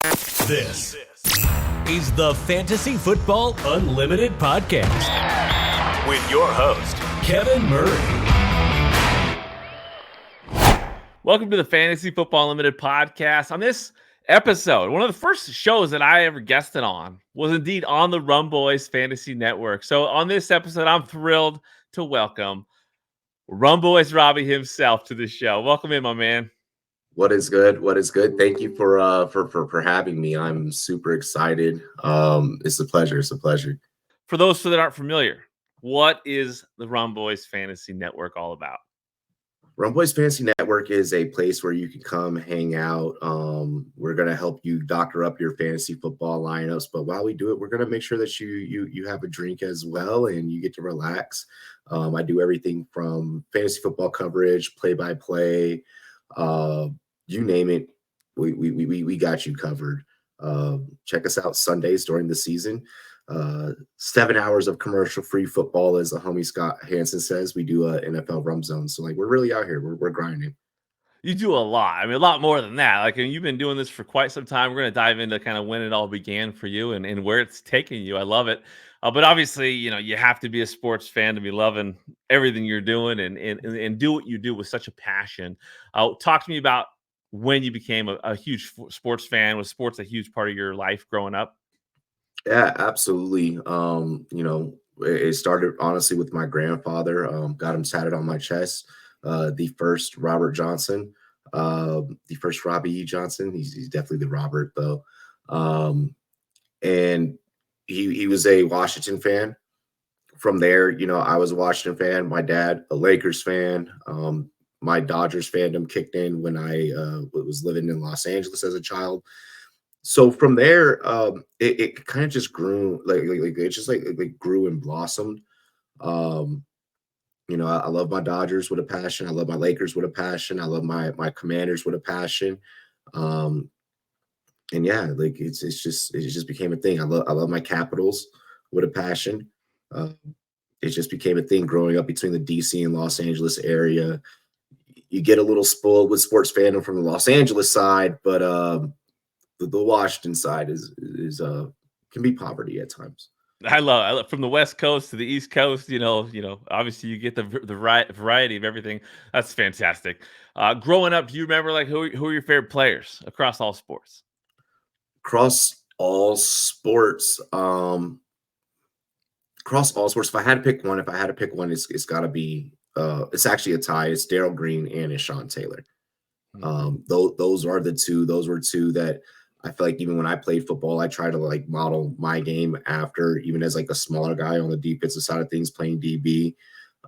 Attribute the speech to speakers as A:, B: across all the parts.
A: This is the Fantasy Football Unlimited podcast with your host, Kevin Murray.
B: Welcome to the Fantasy Football Unlimited podcast. On this episode, one of the first shows that I ever guested on was indeed on the Rumboyz Fantasy Network. So on this episode, I'm thrilled to welcome Rumboyz Robbie himself to the show. Welcome in, my man.
C: What is good? What is good? Thank you for having me. I'm super excited. It's a pleasure. It's a pleasure.
B: For those that aren't familiar, what is the Rumboyz Fantasy Network all about?
C: Rumboyz Fantasy Network is a place where you can come hang out. We're gonna help you doctor up your fantasy football lineups, but while we do it, we're gonna make sure that you have a drink as well and you get to relax. I do everything from fantasy football coverage, play-by-play. You name it, we got you covered. Check us out Sundays during the season. 7 hours of commercial-free football, as the homie Scott Hansen says. We do a NFL Rum Zone, so like we're really out here. We're grinding.
B: You do a lot. I mean, a lot more than that. Like, you've been doing this for quite some time. We're going to dive into kind of when it all began for you and where it's taking you. I love it. But obviously, you have to be a sports fan to be loving everything you're doing and do what you do with such a passion. Talk to me about when you became a huge sports fan. Was sports a huge part of your life growing up?
C: Yeah, absolutely. It started honestly with my grandfather. Got him tatted on my chest. The first Robert Johnson, the first Robbie E. Johnson. He's definitely the Robert though. And he was a Washington fan. From there, I was a Washington fan. My dad, a Lakers fan. My Dodgers fandom kicked in when I was living in Los Angeles as a child. So from there, it kind of just grew, like it just like grew and blossomed. I love my Dodgers with a passion. I love my Lakers with a passion. I love my Commanders with a passion. And yeah, like it just became a thing. I love my Capitals with a passion. It just became a thing growing up between the DC and Los Angeles area. You get a little spoiled with sports fandom from the Los Angeles side, but the Washington side is can be poverty at times.
B: I love from the West Coast to the East Coast. Obviously you get the variety of everything. That's fantastic. Growing up, do you remember like who are your favorite players across all sports?
C: Across all sports, If I had to pick one, it's got to be. It's actually a tie. It's Darrell Green and it's Sean Taylor. Those are the two. Those were two that I feel like even when I played football, I try to like model my game after, even as like a smaller guy on the defensive side of things, playing DB.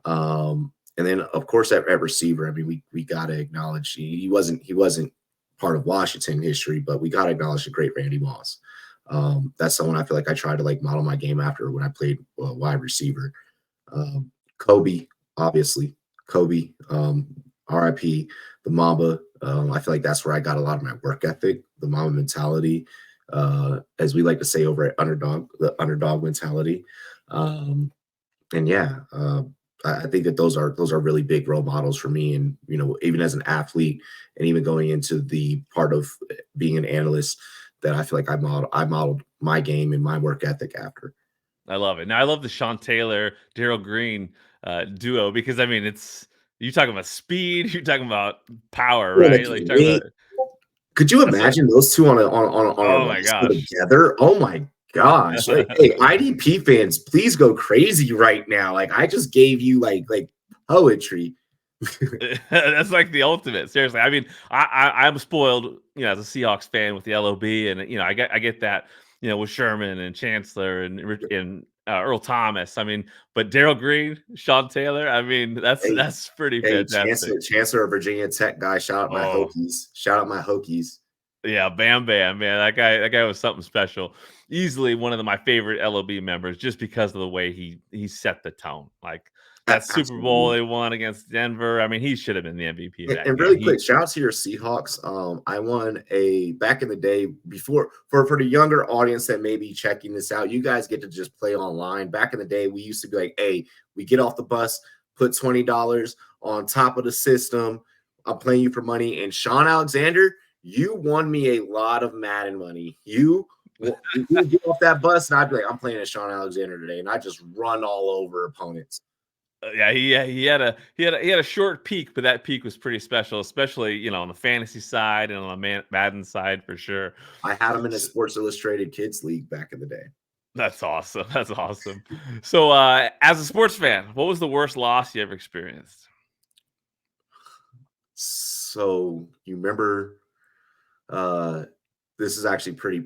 C: And then of course at receiver, I mean, we got to acknowledge he wasn't part of Washington history, but we got to acknowledge the great Randy Moss. That's someone I feel like I tried to like model my game after when I played wide receiver. Kobe, obviously. Kobe, RIP, the Mamba. I feel like that's where I got a lot of my work ethic, the Mamba mentality, as we like to say over at Underdog, the underdog mentality. I think that those are really big role models for me. And, even as an athlete and even going into the part of being an analyst, that I feel like I modeled my game and my work ethic after.
B: I love it. Now I love the Sean Taylor, Darrell Green duo, because I mean, you're talking about speed, you're talking about power, right? Like,
C: could you imagine those two on
B: oh my gosh
C: together? Oh my gosh! Like, hey, IDP fans, please go crazy right now! Like, I just gave you like poetry.
B: That's like the ultimate. Seriously, I mean, I'm spoiled, as a Seahawks fan with the LOB, and I get that, with Sherman and Chancellor and Earl Thomas. I mean, but Darrell Green, Sean Taylor. I mean, that's pretty fantastic.
C: Chancellor, Virginia Tech guy. Shout out my Hokies. Shout out my Hokies.
B: Yeah, Bam Bam, man. That guy was something special. Easily one of my favorite LOB members, just because of the way he set the tone. Like, that Super Bowl they won against Denver. I mean, he should have been the MVP.
C: And really quick, shout out to your Seahawks. I won back in the day before for the younger audience that may be checking this out. You guys get to just play online. Back in the day, we used to be like, hey, we get off the bus, put $20 on top of the system. I'm playing you for money. And Sean Alexander, You won me a lot of Madden money. You would get off that bus, and I'd be like, I'm playing as Sean Alexander today, and I just run all over opponents.
B: Yeah, he had a short peak, but that peak was pretty special, especially on the fantasy side and on the Madden side for sure.
C: I had him in a Sports Illustrated Kids League back in the day.
B: That's awesome. That's awesome. So, as a sports fan, what was the worst loss you ever experienced?
C: So you remember, this is actually pretty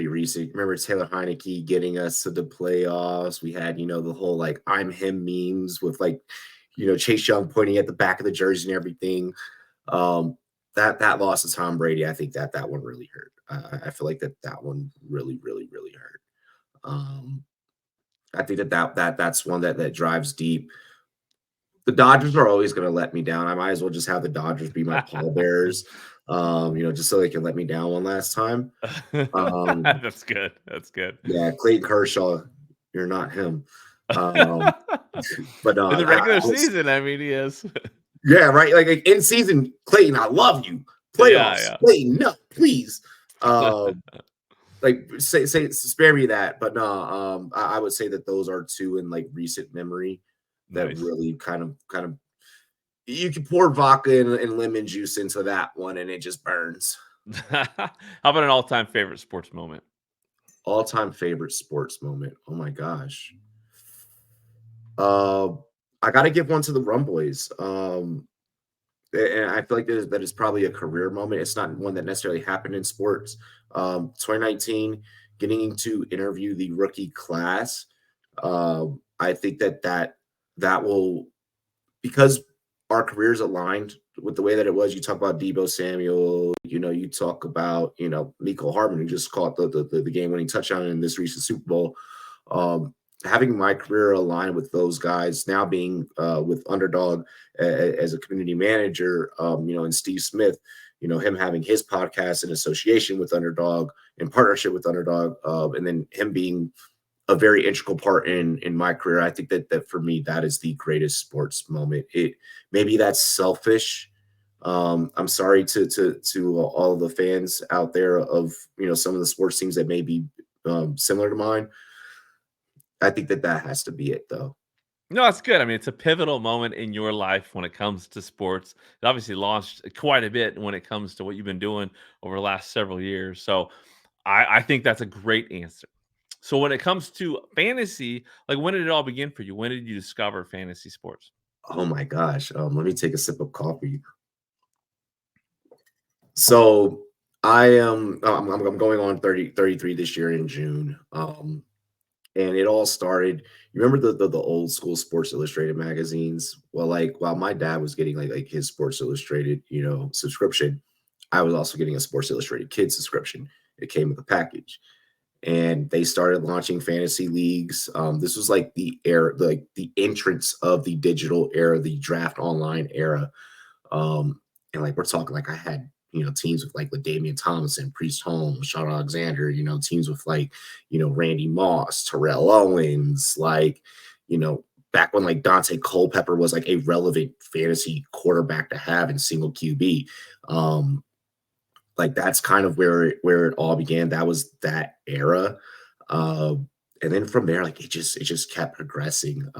C: recent. Remember Taylor Heineke getting us to the playoffs? We had, the whole like I'm him memes with like, Chase Young pointing at the back of the jersey and everything. That loss to Tom Brady, I think that one really hurt. I feel like that one really hurt. I think that's one that drives deep. The Dodgers are always going to let me down. I might as well just have the Dodgers be my pallbearers, just so they can let me down one last time.
B: That's good. That's good.
C: Yeah, Clayton Kershaw, you're not him. But
B: in the regular season, I mean, he is.
C: Yeah, right. Like in season, Clayton, I love you. Playoffs, Clayton, no, please. Like spare me that. But no, I would say that those are two in like recent memory that really kind of you can pour vodka and lemon juice into that one and it just burns.
B: How about an all-time favorite sports moment?
C: All-time favorite sports moment. Oh my gosh. I gotta give one to the Rumboyz. And I feel like that is probably a career moment. It's not one that necessarily happened in sports. 2019, getting to interview the rookie class. I think that will, because our careers aligned with the way that it was. You talk about Deebo Samuel, you talk about, Mecole Hardman, who just caught the game-winning touchdown in this recent Super Bowl. Having my career aligned with those guys, now being with Underdog as a community manager, and Steve Smith, him having his podcast in association with Underdog, in partnership with Underdog, and then him being a very integral part in my career. I think that for me, that is the greatest sports moment. Maybe that's selfish. I'm sorry to all of the fans out there of, some of the sports teams that may be similar to mine. I think that has to be it, though.
B: No, that's good. I mean, it's a pivotal moment in your life when it comes to sports. It obviously launched quite a bit when it comes to what you've been doing over the last several years. So I think that's a great answer. So when it comes to fantasy, like when did it all begin for you? When did you discover fantasy sports?
C: Oh my gosh. Let me take a sip of coffee. So I'm going on 33 this year in June. And it all started. You remember the old school Sports Illustrated magazines? Well, like while my dad was getting like his Sports Illustrated, subscription, I was also getting a Sports Illustrated Kids subscription. It came with a package, and they started launching fantasy leagues. This was like the era, like the entrance of the digital era, the draft online era. And like we're talking, like I had teams with like Damian Thomason, Priest Holmes, Sean Alexander, teams with like, Randy Moss, Terrell Owens, like, back when like Dante Culpepper was like a relevant fantasy quarterback to have in single QB. Like that's kind of where it all began. That was that era. And then from there, like it just kept progressing.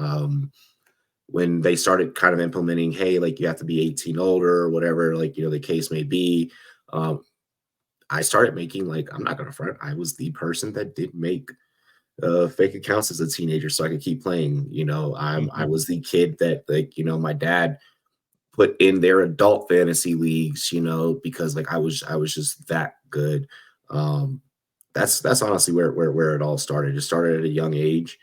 C: When they started kind of implementing, hey, like you have to be 18 older or whatever, like, the case may be, I started making, like, I'm not going to front, I was the person that did make fake accounts as a teenager so I could keep playing. I was the kid that, like, my dad put in their adult fantasy leagues, because like I was just that good. That's honestly where it all started. It started at a young age.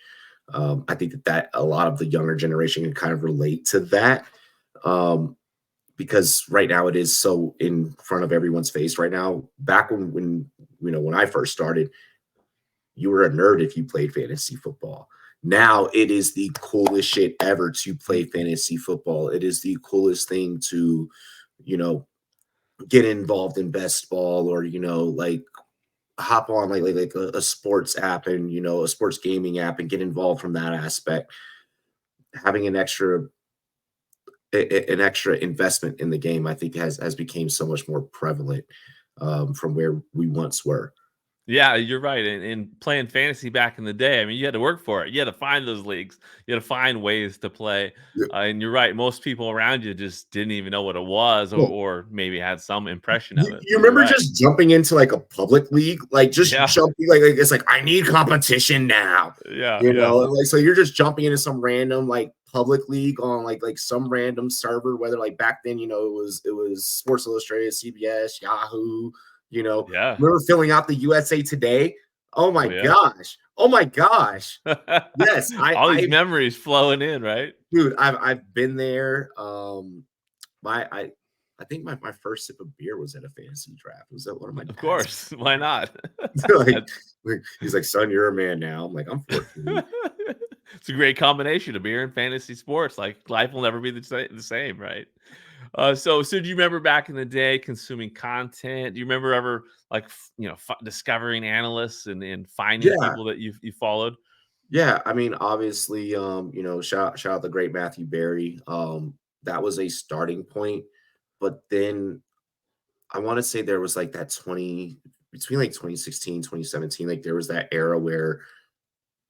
C: I think that a lot of the younger generation can kind of relate to that, because right now it is so in front of everyone's face right now. Back when I first started, you were a nerd if you played fantasy football. Now it is the coolest shit ever to play fantasy football. It is the coolest thing to, get involved in best ball or, like hop on like a sports app and a sports gaming app and get involved from that aspect. Having an extra investment in the game, I think has become so much more prevalent. from where we once were.
B: Yeah, you're right. And playing fantasy back in the day, I mean, you had to work for it. You had to find those leagues. You had to find ways to play.
C: Yeah.
B: And you're right. Most people around you just didn't even know what it was,
C: Well,
B: or maybe had some impression of
C: you,
B: it.
C: you
B: But you're
C: remember
B: right.
C: just jumping into like a public league, like just
B: Yeah,
C: jumping, like it's like I need competition now,
B: yeah,
C: you
B: yeah.
C: know, and like so you're just jumping into some random like public league on like some random server, whether like back then, it was Sports Illustrated, CBS, Yahoo, you know.
B: Yeah.
C: Remember filling out the USA Today? Oh my
B: Oh, yeah.
C: gosh. Oh my gosh. Yes,
B: All these
C: I
B: memories flowing in, right?
C: dude, I've been there. My I think my first sip of beer was at a fantasy draft. It was at one of my
B: Of
C: dad's.
B: course. Why not?
C: like,
B: That's
C: he's like, son, you're a man now. I'm like, I'm 14.
B: it's a great combination of beer and fantasy sports. Like life will never be the same, right? So do you remember back in the day consuming content? Do you remember ever like discovering analysts and finding
C: Yeah,
B: people that you followed?
C: yeah. I mean, obviously, shout out the great Matthew Berry. That was a starting point, but then I want to say there was like that 20 between like 2016, 2017, like there was that era where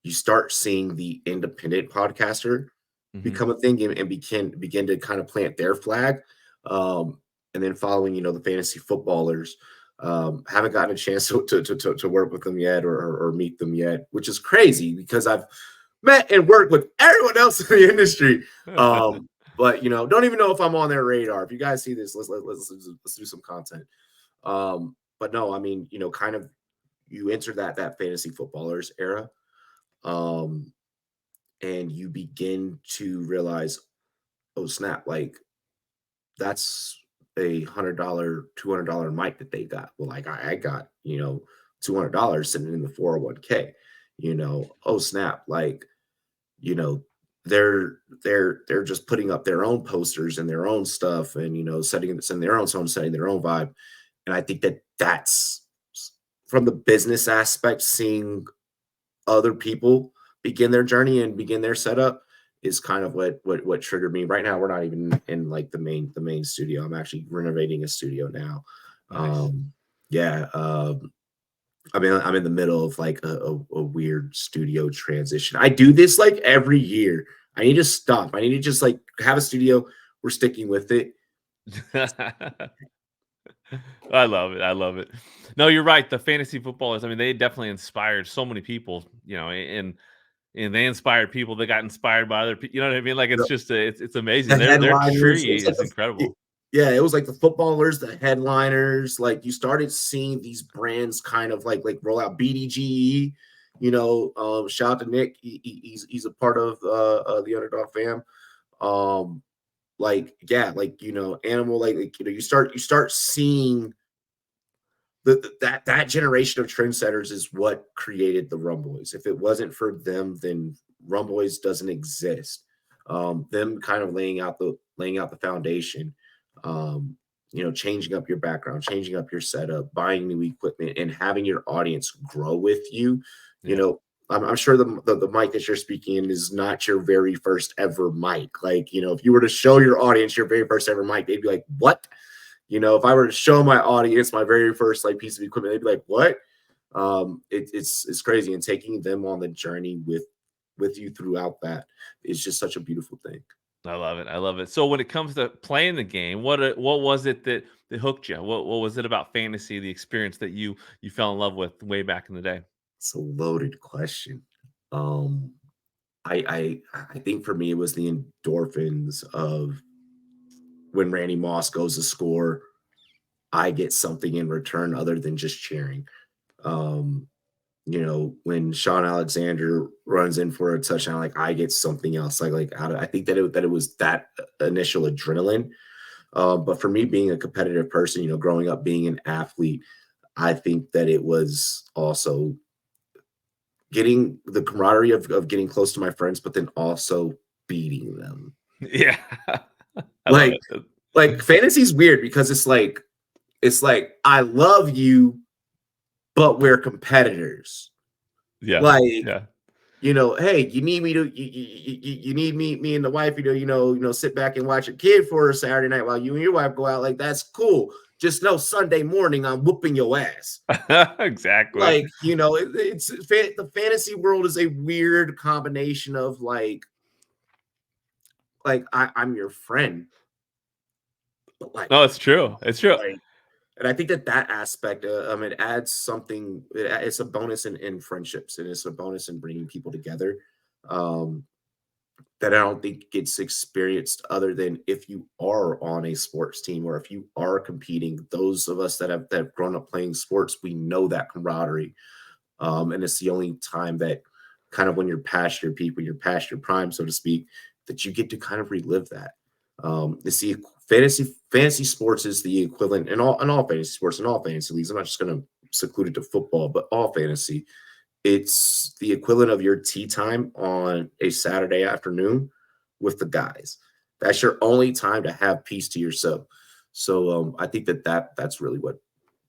C: you start seeing the independent podcaster
B: Hmm.
C: become a thing and begin to kind of plant their flag. And then following, the fantasy footballers. Haven't gotten a chance to work with them yet or meet them yet, which is crazy because I've met and worked with everyone else in the industry. But don't even know if I'm on their radar. If you guys see this, let's do some content. But no, I mean, kind of you enter that fantasy footballers era, um, and you begin to realize, oh snap, like that's $100, $200 mic that they got. Well, like I got, $200 sitting in the 401k, oh snap, like, you know, they're just putting up their own posters and their own stuff and, setting their own tone, setting their own vibe. And I think that's from the business aspect, seeing other people begin their journey and begin their setup is kind of what triggered me. Right now, we're not even in like the main studio. I'm actually renovating a studio now.
B: Nice.
C: Yeah. I mean, I'm in the middle of like a weird studio transition. I do this like every year. I need to stop. I need to just like have a studio. We're sticking with it.
B: I love it. I love it. No, you're right. The fantasy footballers, I mean, they definitely inspired so many people, and they inspired people that got inspired by other people. You know what I mean? Like it's just it's amazing.
C: The
B: Their
C: headliners. It
B: tree
C: was like
B: is incredible.
C: yeah, it was like the footballers, the headliners. Like you started seeing these brands kind of like roll out BDGE. Shout out to Nick. He's a part of the Underdog fam. Like yeah, like animal. Like you start seeing that generation of trendsetters is what created the Rumboyz. If it wasn't for them, then Rumboyz doesn't exist. Them kind of laying out the foundation, changing up your background, changing up your setup, buying new equipment, and having your audience grow with you. You
B: Yeah.
C: know, I'm sure the mic that you're speaking in is not your very first ever mic. Like, if you were to show your audience your very first ever mic, they'd be like, "What?" If I were to show my audience my very first like piece of equipment, they'd be like, "What?" It's crazy, and taking them on the journey with you throughout that is just such a beautiful thing.
B: I love it. I love it. So when it comes to playing the game, what was it that hooked you? What was it about fantasy, the experience that you fell in love with way back in the day?
C: It's a loaded question. Um, I think for me it was the endorphins of when Randy Moss goes to score. I get something in return other than just cheering. Um, when Sean Alexander runs in for a touchdown, like I get something else. I think that it was that initial adrenaline. But for me, being a competitive person, growing up being an athlete, I think that it was also getting the camaraderie of getting close to my friends, but then also beating them.
B: Yeah. I love
C: Like,
B: it.
C: like fantasy's weird because it's like I love you, but we're competitors.
B: Yeah.
C: Like,
B: Yeah.
C: hey, you need me to you need me and the wife, sit back and watch a kid for a Saturday night while you and your wife go out. Like, that's cool. just know Sunday morning I'm whooping your ass.
B: Exactly.
C: Like, the fantasy world is a weird combination of like I'm your friend, but like,
B: No, it's true. It's true.
C: like, and I think that aspect, it adds something. It's a bonus in friendships, and it's a bonus in bringing people together. Um, that I don't think gets experienced other than if you are on a sports team or if you are competing. Those of us that have grown up playing sports, we know that camaraderie. And it's the only time that kind of when you're past your peak, when you're past your prime, so to speak, that you get to kind of relive that. It's the fantasy sports is the equivalent in all fantasy sports and all fantasy leagues. I'm not just going to seclude it to football, but all fantasy. It's the equivalent of your tea time on a Saturday afternoon with the guys. That's your only time to have peace to yourself. So I think that's really what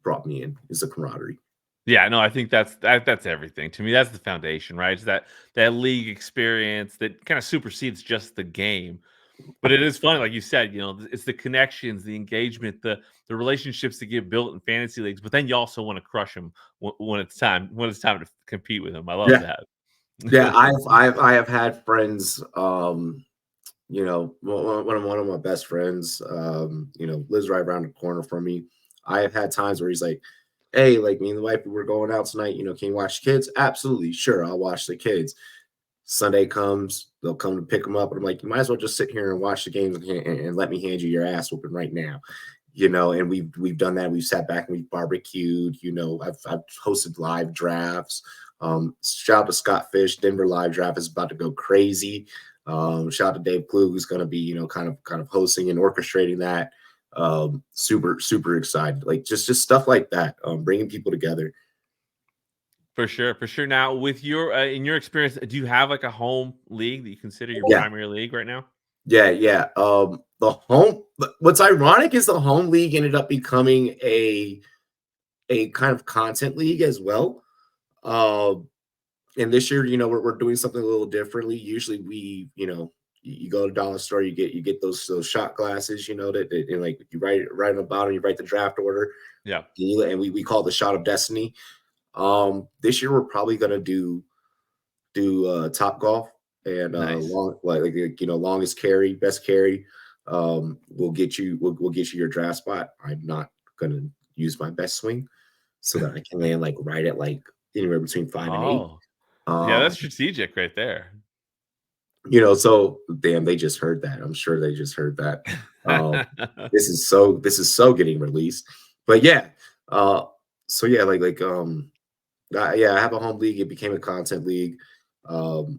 C: brought me in, is the camaraderie.
B: Yeah, no, I think that's everything. To me, that's the foundation, right? It's that league experience that kind of supersedes just the game. But it is funny, like you said, it's the connections, the engagement, the relationships that get built in fantasy leagues. But then you also want to crush them when it's time to compete with them. I love that.
C: Yeah, I have had friends. One of my best friends, lives right around the corner from me. I have had times where he's like, "Hey, like me and the wife, we're going out tonight. Can you watch the kids?" Absolutely, sure, I'll watch the kids. Sunday comes, they'll come to pick them up, and I'm like, "You might as well just sit here and watch the games and let me hand you your ass whooping right now." And we've done that. We've sat back and we've barbecued. I've hosted live drafts. Shout out to Scott Fish. Denver live draft is about to go crazy. Shout out to Dave Klug, who's going to be, kind of hosting and orchestrating that. Super, super excited. Like just stuff like that. Bringing people together.
B: For sure. Now, with your in your experience, do you have like a home league that you consider your primary league right now?
C: Yeah. What's ironic is the home league ended up becoming a kind of content league as well. And this year, we're doing something a little differently. Usually we, you go to dollar store, you get those shot glasses, that and like you write on the bottom, you write the draft order.
B: Yeah.
C: And we call it the shot of destiny. This year we're probably gonna do Top Golf and
B: Nice.
C: longest carry, best carry. We'll get you your draft spot. I'm not gonna use my best swing so that I can land like right at like anywhere between 5 and 8.
B: Yeah, that's strategic right there.
C: So damn, they just heard that. I'm sure they just heard that. This is so getting released. But yeah, I have a home league. It became a content league. The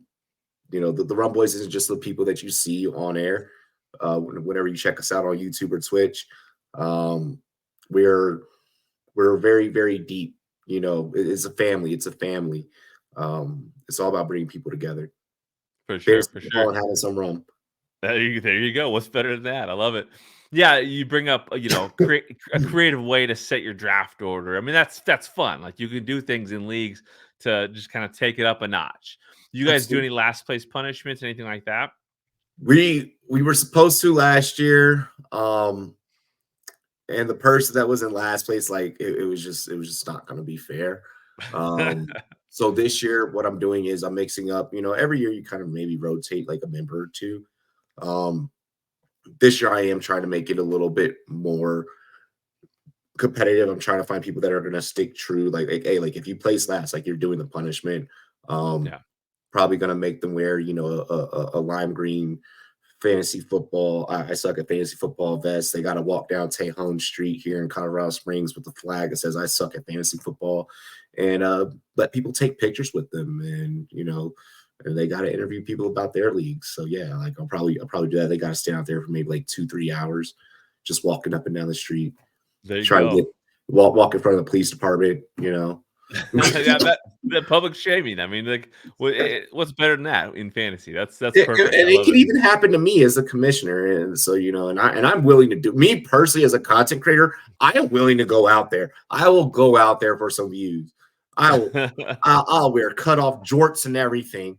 C: Rumboyz isn't just the people that you see on air. Whenever you check us out on YouTube or Twitch, we're very, very deep. It's a family. It's a family. It's all about bringing people together.
B: For sure.
C: And having some rum.
B: There you go. What's better than that? I love it. Yeah, you bring up, create a creative way to set your draft order. I mean, that's fun. Like you can do things in leagues to just kind of take it up a notch. You guys do any last place punishments, anything like that?
C: We were supposed to last year. And the person that was in last place, like it was just not going to be fair. So this year, what I'm doing is I'm mixing up. Every year you kind of maybe rotate like a member or two. This year I am trying to make it a little bit more competitive. I'm trying to find people that are going to stick true. Like, hey, like if you place last, like you're doing the punishment. Probably going to make them wear, a lime green fantasy football. I suck at fantasy football vest. They got to walk down Tejon Street here in Colorado Springs with the flag that says I suck at fantasy football, and let people take pictures with them. And and they got to interview people about their leagues. So yeah, like I'll probably do that. They got to stand out there for maybe like 2-3 hours, just walking up and down the street, trying to walk in front of the police department.
B: Yeah, that public shaming. I mean, like, what's better than that in fantasy? That's perfect.
C: And it can even happen to me as a commissioner, and so and I'm willing to do. Me personally, as a content creator, I am willing to go out there. I will go out there for some views. I'll wear cutoff jorts and everything.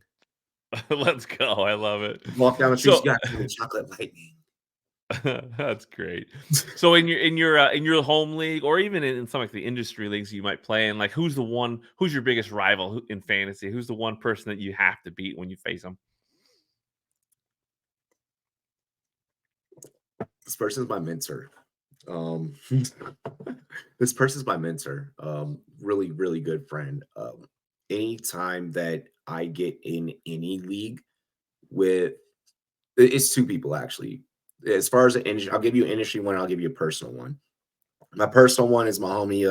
B: Let's go! I love it.
C: Walk down the street, you got chocolate lightning.
B: That's great. So in your home league, or even in some like the industry leagues you might play in, like who's your biggest rival in fantasy? Who's the one person that you have to beat when you face them?
C: This person's my mentor. Um, this person's my mentor. Really, really good friend. Anytime that I get in any league with, it's two people actually. As far as the industry, I'll give you an industry one. I'll give you a personal one. My personal one is my homie,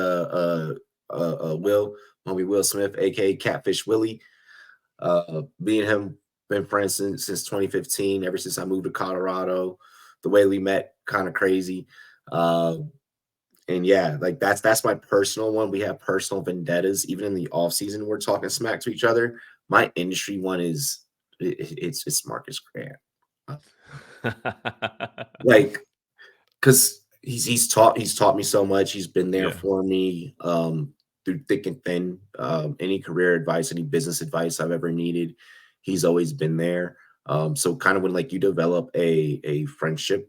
C: Will Smith, aka Catfish Willie. Me and him been friends since 2015. Ever since I moved to Colorado, the way we met, kind of crazy. Uh, and yeah, like that's my personal one. We have personal vendettas. Even in the off season, we're talking smack to each other. My industry one is it's Marcus Grant. Like, because he's taught me so much. He's been there
B: Yeah.
C: for me through thick and thin. Any career advice, any business advice I've ever needed, he's always been there. So kind of when like you develop a friendship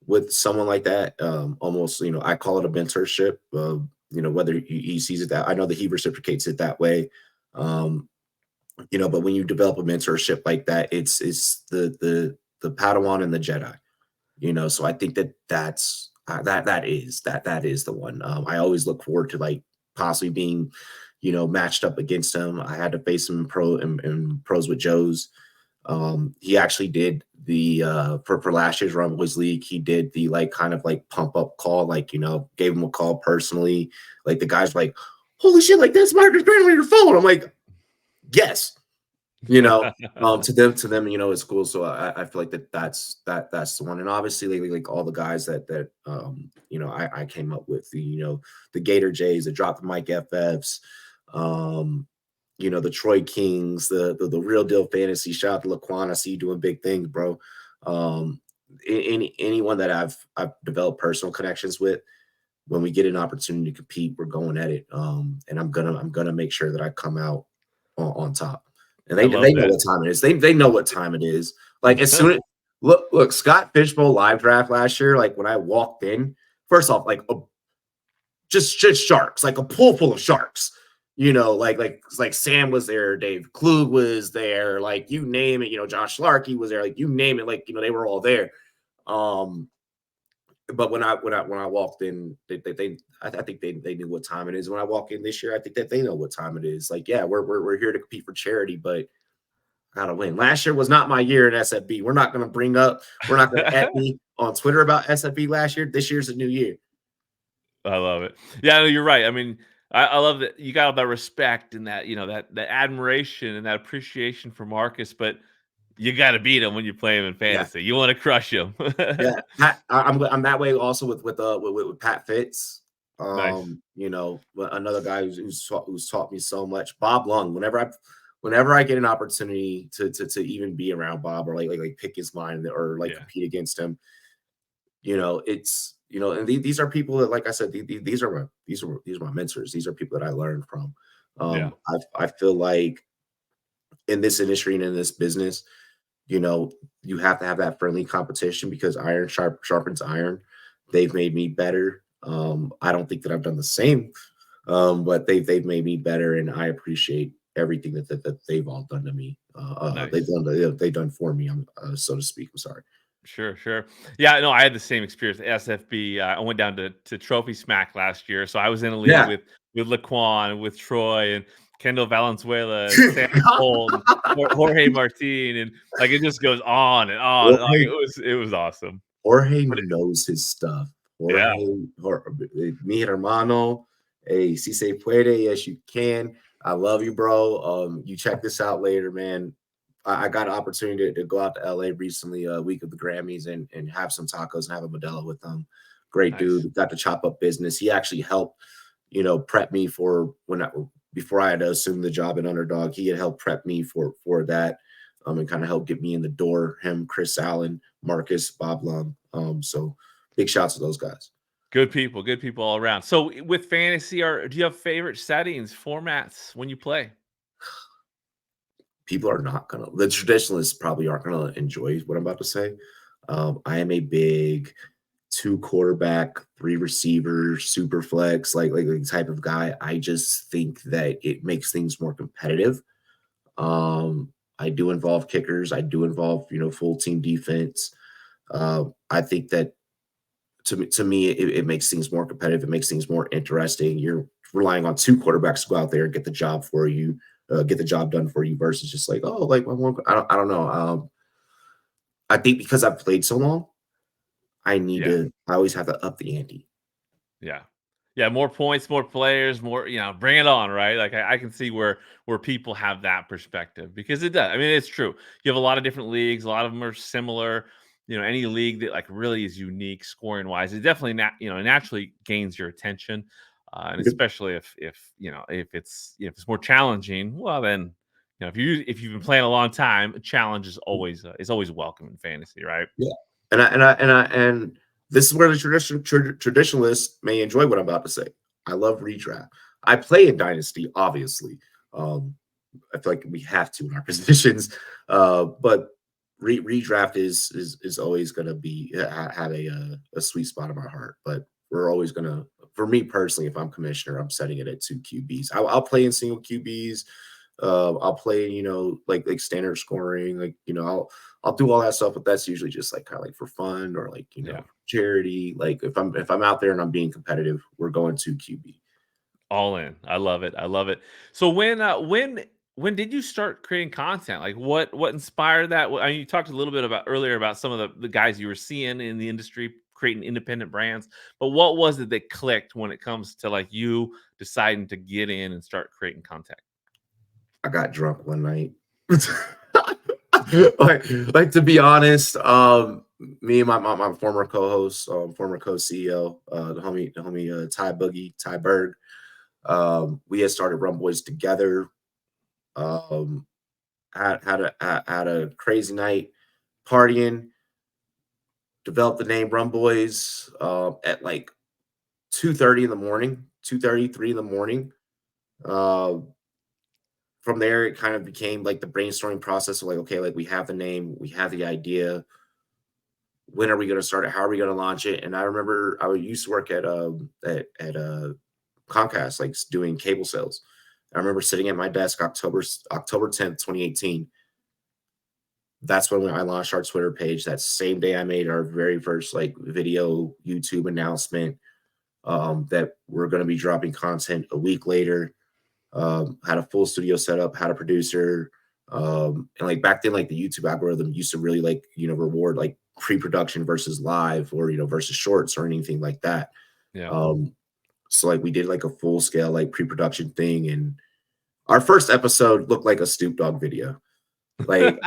C: with someone like that, almost, I call it a mentorship. Whether he sees it that, I know that he reciprocates it that way. Um, but when you develop a mentorship like that, it's the Padawan and the Jedi. So I think that is the one. I always look forward to like possibly being, matched up against him. I had to face him in pros with Joe's. He actually did the for last year's Rumboyz League. He did the like kind of like pump up call, like gave him a call personally. Like the guys were like, "Holy shit! Like that's Marcus Grant on your phone." I'm like, "Yes." To them, it's cool. So I feel like that's the one. And obviously like all the guys that I came up with, the Gator Jays, the Drop the Mic FFs, the Troy Kings, the Real Deal Fantasy. Shout out to Laquan. I see you doing big things, bro. Anyone that I've developed personal connections with, when we get an opportunity to compete, we're going at it. And I'm gonna make sure that I come out on top. And
B: I
C: they
B: love
C: know
B: that.
C: what time it is. They know what time it is. Like as soon as look Scott Fishbowl live draft last year. Like when I walked in, first off, like just sharks, like a pool full of sharks. Like Sam was there, Dave Klug was there, like you name it. Josh Larkey was there, like you name it. Like they were all there. But when I walked in, I think they knew what time it is. When I walk in this year, I think that they know what time it is. Like, yeah, we're here to compete for charity, but gotta win. Last year was not my year in SFB. We're not gonna at me on Twitter about SFB last year. This year's a new year.
B: I love it. Yeah, no, you're right. I mean, I love that you got all that respect and that that admiration and that appreciation for Marcus, but you got to beat him when you play him in
C: Yeah,
B: fantasy. You want to crush him.
C: yeah. I'm that way also with Pat Fitz.
B: Nice.
C: Another guy who's taught me so much. Bob Lung. Whenever I get an opportunity to even be around Bob or like pick his mind or like
B: Yeah.
C: compete against him, it's and these are people that, like I said, these are my mentors. These are people that I learned from.
B: Yeah.
C: I feel like in this industry and in this business, you have to have that friendly competition because iron sharpens iron. They've made me better. I don't think that I've done the same, but they've made me better, and I appreciate everything that they've all done to me.
B: Nice.
C: They've done for me. So to speak. I'm sorry.
B: Sure, sure. Yeah, no, I had the same experience at SFB. I went down to Trophy Smack last year, so I was in a league
C: Yeah.
B: with Laquan, with Troy, and Kendall Valenzuela, and Sam Holt, and Jorge Martin, and like it just goes on and on and on.
C: Jorge,
B: It was awesome.
C: Jorge
B: But
C: knows his stuff.
B: yeah,
C: Mi hermano, hey, si se puede, yes you can. I love you, bro. You check this out later, man. I got an opportunity to go out to LA recently, week of the Grammys, and have some tacos and have a Modelo with them. Great
B: nice.
C: dude. Got to chop up business. He actually helped, prep me for before I had to assume the job at Underdog. He had helped prep me for that, and kind of helped get me in the door. Him, Chris Allen, Marcus, Bob Lum. So big shouts to those guys.
B: Good people all around. So with fantasy, do you have favorite settings, formats when you play?
C: People are not gonna the traditionalists probably aren't gonna enjoy what I'm about to say. I am a big 2 quarterback, 3 receiver, super flex, like type of guy. I just think that it makes things more competitive. I do involve kickers. I do involve, full team defense. I think that to me, it makes things more competitive. It makes things more interesting. You're relying on 2 quarterbacks to go out there and get the job for you, get the job done for you, versus just like, oh, like I don't know. I think because I've played so long,
B: Yeah.
C: I always have to up the ante.
B: Yeah. Yeah, more points, more players, more, bring it on, right? Like I can see where people have that perspective because it does. I mean, it's true. You have a lot of different leagues, a lot of them are similar. Any league that like really is unique scoring wise, it definitely naturally gains your attention. And especially if it's more challenging, well then, if you've been playing a long time, a challenge is always welcome in fantasy, right?
C: Yeah, and this is where the traditionalists may enjoy what I'm about to say. I love redraft. I play in Dynasty, obviously. Um, I feel like we have to in our positions, but redraft is always going to be have a sweet spot in my heart. But we're always going to, for me personally, if I'm commissioner, I'm setting it at 2 QBs. I'll play in single QBs. I'll play, like standard scoring, I'll do all that stuff, but that's usually just like kind of like for fun or like,
B: Yeah.
C: charity. Like if I'm out there and I'm being competitive, we're going to QB.
B: All in. I love it. I love it. So when did you start creating content? Like what inspired that? I mean, you talked a little bit about earlier about some of the guys you were seeing in the industry creating independent brands, but what was it that clicked when it comes to like you deciding to get in and start creating content?
C: I got drunk one night. like to be honest, me and my former co-host, former co-CEO, the homie Ty Berg, we had started Rumboyz together. Um, had a crazy night partying, developed the name Rumboyz at like 2:30 in the morning, 2:30, 3 in the morning. Uh, from there, it kind of became like the brainstorming process of like, okay, like we have the name, we have the idea. When are we going to start it? How are we going to launch it? And I remember I used to work at Comcast, like doing cable sales. I remember sitting at my desk October 10th, 2018. That's when I launched our Twitter page. That same day, I made our very first like video YouTube announcement that we're going to be dropping content a week later. Had a full studio set up, had a producer. And like back then, like the YouTube algorithm used to really like, reward like pre-production versus live or, versus shorts or anything like that.
B: Yeah.
C: So like we did like a full scale, like pre-production thing. And our first episode looked like a Stoop Dog video. Like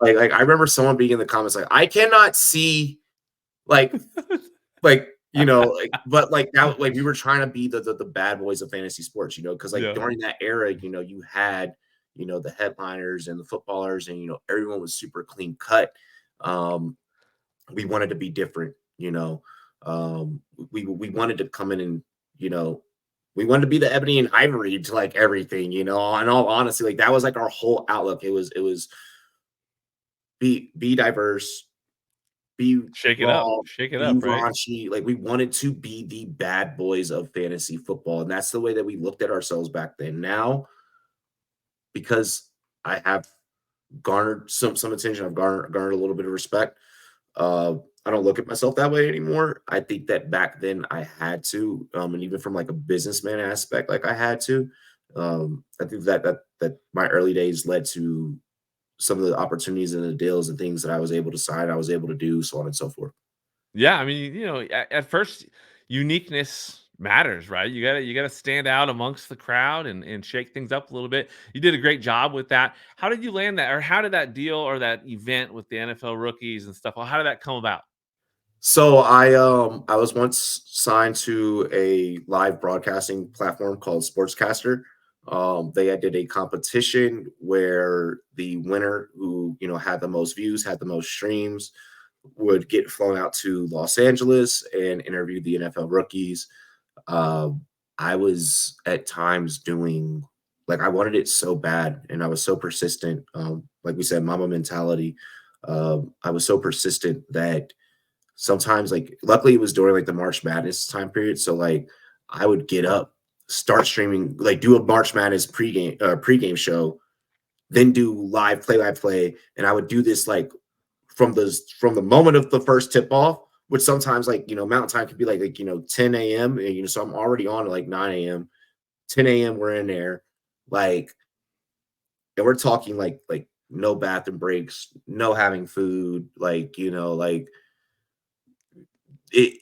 C: like I remember someone being in the comments like, I cannot see like but like now, like we were trying to be the bad boys of fantasy sports, because like
B: Yeah.
C: during that era, you had, the headliners and the footballers and, everyone was super clean cut. We wanted to be different, we wanted to come in and, you know, we wanted to be the ebony and ivory to like everything, in all honesty, like that was like our whole outlook. It was be diverse, be
B: Shake it up.
C: raw,
B: Shake it
C: be
B: up, right?
C: raunchy. Like we wanted to be the bad boys of fantasy football. And that's the way that we looked at ourselves back then. Now, because I have garnered some attention, I've garnered a little bit of respect. I don't look at myself that way anymore. I think that back then I had to, and even from like a businessman aspect, like I had to. I think that my early days led to some of the opportunities and the deals and things that I was able to sign, I was able to do, so on and so forth.
B: Yeah, I mean, at first, uniqueness matters, right? You gotta stand out amongst the crowd and shake things up a little bit. You did a great job with that. How did you land that, or how did that deal or that event with the NFL rookies and stuff? How did that come about?
C: So I was once signed to a live broadcasting platform called Sportscaster. They did a competition where the winner who had the most views, had the most streams, would get flown out to Los Angeles and interview the NFL rookies. I was at times doing like I wanted it so bad, and I was so persistent. Like we said, mama mentality. I was so persistent that sometimes, like, luckily it was during like the March Madness time period. So like I would get up, start streaming, like do a March Madness pregame show, then do live play. And I would do this like from the moment of the first tip off, which sometimes like, mountain time could be like 10 a.m. So I'm already on at like 9 a.m. 10 a.m. we're in there, like, and we're talking like no bathroom breaks, no having food, like, like it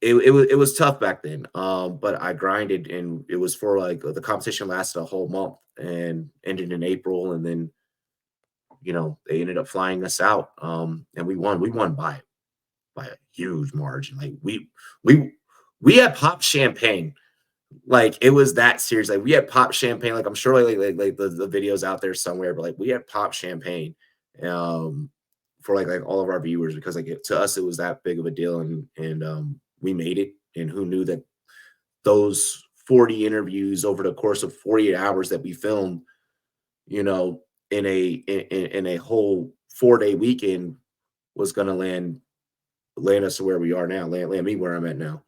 C: it was tough back then. But I grinded, and it was for like the competition lasted a whole month and ended in April, and then they ended up flying us out. And we won. We won by a huge margin. Like we we had pop champagne. Like it was that serious. Like we had pop champagne. Like I'm sure like the videos out there somewhere, but like we had pop champagne for like all of our viewers, because like to us it was that big of a deal, and we made it. And who knew that those 40 interviews over the course of 48 hours that we filmed, you know, in a whole 4-day weekend was going to land us to where we are now, land me where I'm at now.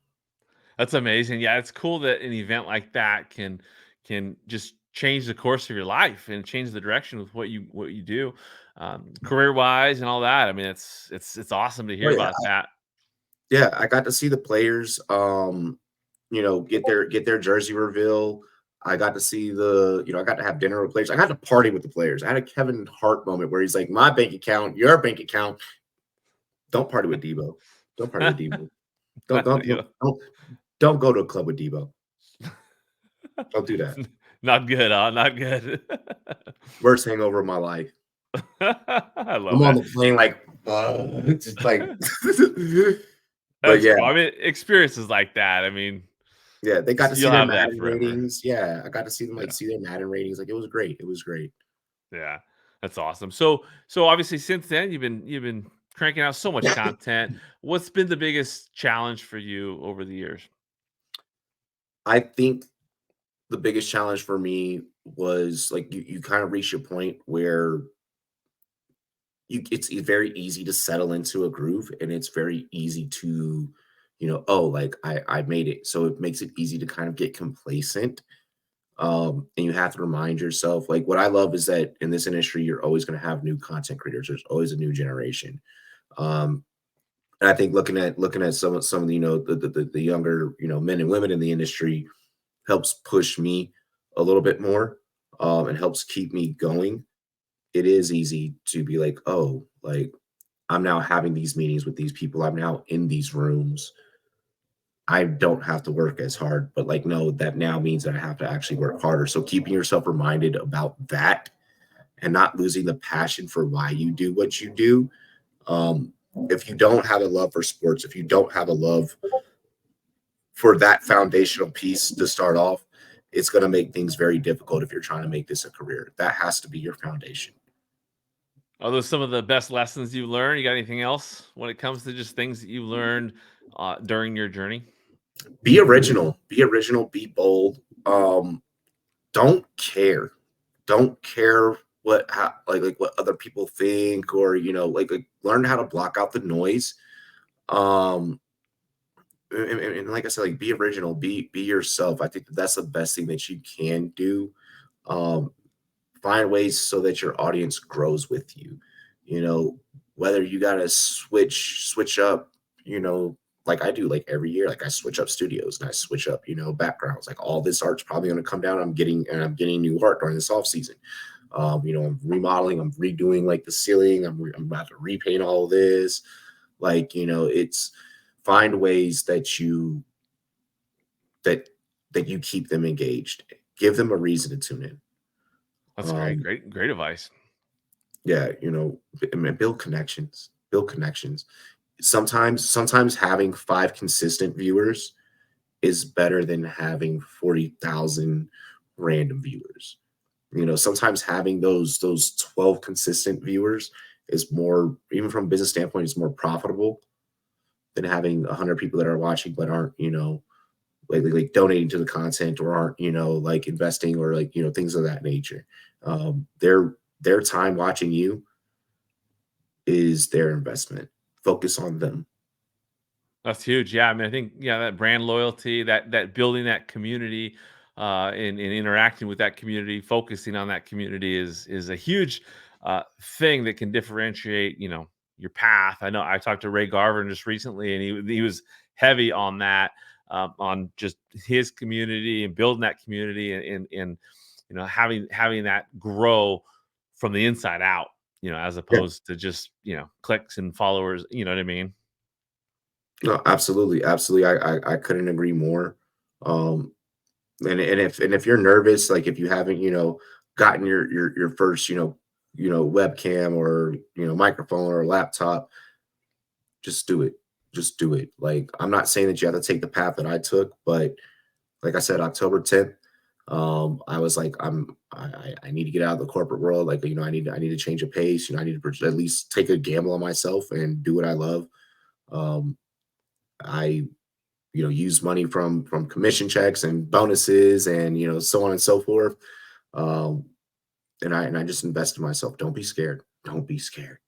B: That's amazing. Yeah, it's cool that an event like that can just change the course of your life and change the direction with what you do, career wise and all that. I mean, it's awesome to
C: Oh
B: hear
C: yeah,
B: about that.
C: yeah. I got to see the players, get their jersey reveal. I got to see I got to have dinner with players. I got to party with the players. I had a Kevin Hart moment where he's like, "My bank account, your bank account. Don't party with Debo. Don't party with Debo. Don't don't
B: You
C: don't
B: know,
C: don't, don't go to a club with Debo. Don't do that.
B: not good, huh? Not good.
C: Worst hangover of my life.
B: I
C: I'm
B: love
C: on
B: that.
C: the plane like, just like, but
B: That's
C: yeah,
B: cool. I mean, experiences like that. I mean,
C: yeah. They got to see
B: you'll
C: their
B: have that
C: Madden
B: forever.
C: ratings. Yeah, I got to see them like
B: Yeah.
C: see their Madden ratings. Like it was great. It was great.
B: Yeah, that's awesome. So obviously since then you've been cranking out so much content. What's been the biggest challenge for you over the years?
C: I think the biggest challenge for me was like you kind of reach a point where it's very easy to settle into a groove, and it's very easy to oh, like I made it, so it makes it easy to kind of get complacent. And you have to remind yourself, like, what I love is that in this industry you're always going to have new content creators. There's always a new generation. um and I think looking at some of the the younger men and women in the industry helps push me a little bit more, and helps keep me going. It is easy to be like, oh, like I'm now having these meetings with these people. I'm now in these rooms. I don't have to work as hard, but like, no, that now means that I have to actually work harder. So keeping yourself reminded about that and not losing the passion for why you do what you do. Um, if you don't have a love for sports, if you don't have a love for that foundational piece to start off, it's going to make things very difficult if you're trying to make this a career. That has to be your foundation.
B: Are those some of the best lessons you learned? You got anything else when it comes to just things that you learned during your journey?
C: Be original, be bold. Don't care. Don't care what like what other people think, or like learn how to block out the noise. Um and like I said, like be original, be yourself. I think that's the best thing that you can do. Um Find ways so that your audience grows with you. You know, whether you gotta switch up, like I do, like every year, like I switch up studios and I switch up, backgrounds. Like all this art's probably gonna come down. I'm getting new art during this off season. I'm remodeling, I'm redoing like the ceiling, I'm about to repaint all of this. Like, it's find ways that that you keep them engaged. Give them a reason to tune in.
B: That's great.
C: Um,
B: Great advice.
C: yeah, build connections. Build connections. Sometimes having 5 consistent viewers is better than having 40,000 random viewers. Sometimes having those 12 consistent viewers is more, even from a business standpoint, is more profitable than having 100 people that are watching but aren't, like donating to the content, or aren't, like investing, or like, things of that nature. Their time watching you is their investment. Focus on them.
B: That's huge. Yeah, I mean, I think that brand loyalty, that building that community, and interacting with that community, focusing on that community is a huge thing that can differentiate, your path. I know I talked to Ray Garvin just recently, and he was heavy on that, on just his community and building that community, and having that grow from the inside out, as
C: Yeah.
B: opposed to just clicks and followers. You know what I mean?
C: No, absolutely, absolutely. I couldn't agree more. Um, and if you're nervous, like if you haven't, gotten your first, webcam or microphone or laptop, just do it. Just do it. Like I'm not saying that you have to take the path that I took, but like I said, October 10th, I was like, I need to get out of the corporate world. Like, I need to change a pace. I need to at least take a gamble on myself and do what I love. Um, I use money from commission checks and bonuses and so on and so forth. Um, and I just invest in myself. Don't be scared. Don't be scared.